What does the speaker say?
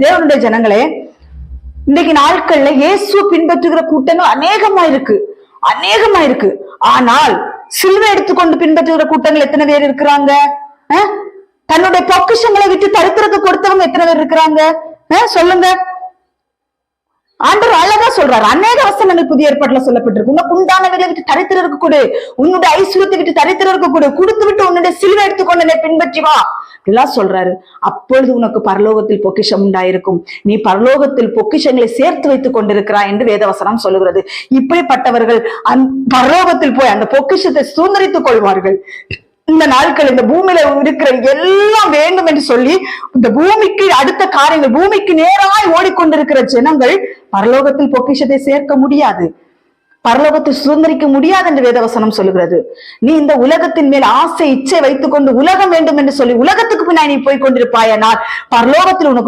தேவனுடைய ஜனங்களே, இன்றைக்கு நாட்கள்ல இயேசு பின்பற்றுகிற கூட்டங்கள் அநேகமா இருக்கு. ஆனால் சிலுவை எடுத்துக்கொண்டு பின்பற்றுகிற கூட்டங்கள் எத்தனை பேர் இருக்கிறாங்க? தன்னுடைய பொக்கிஷங்களை விட்டு தரித்திரத்துக்கு கொடுத்தவங்க எத்தனை பேர் இருக்கிறாங்க? சொல்லுங்க. ஆண்டவர் அழகா சொல்றாரு. அநேக வசனங்கள் புதிய ஏற்பாட்டுல சொல்லப்பட்டிருக்கு. உனக்கு உண்டானவர்களை விட்டு தரித்திரருக்கு கொடு, உன்னுடைய ஐஸ்வர்யத்தை விட்டு தரித்திரருக்கு கொடு, கொடுத்து விட்டு உன்னுடைய சிலுவை எடுத்துக்கொண்டு என்னை பின்பற்றி வா எல்லாம் சொல்றாரு. அப்பொழுது உனக்கு பரலோகத்தில் பொக்கிஷம் உண்டாயிருக்கும், நீ பரலோகத்தில் பொக்கிஷங்களை சேர்த்து வைத்துக் கொண்டிருக்கிறாய் என்று வேதவசனம் சொல்லுகிறது. இப்படிப்பட்டவர்கள் பரலோகத்தில் போய் அந்த பொக்கிஷத்தை சுதந்திரித்துக் கொள்வார்கள். இந்த நாட்கள் இந்த பூமியில இருக்கிற எல்லாம் வேண்டும் என்று சொல்லி இந்த பூமிக்கு அடுத்த காரியங்கள், பூமிக்கு நேராய் ஓடிக்கொண்டிருக்கிற ஜனங்கள் பரலோகத்தில் பொக்கிஷத்தை சேர்க்க முடியாது, பரலோகத்தை சுதந்திரிக்க முடியாது என்று வேதவசனம் சொல்லுகிறது. நீ இந்த உலகத்தின் மேல் ஆசை இச்சை வைத்துக் கொண்டு உலகம் வேண்டும் என்று சொல்லி உலகத்துக்கு பின்னாடி நீ போய் கொண்டிருப்பாயனால் பரலோகத்தில் உனக்கு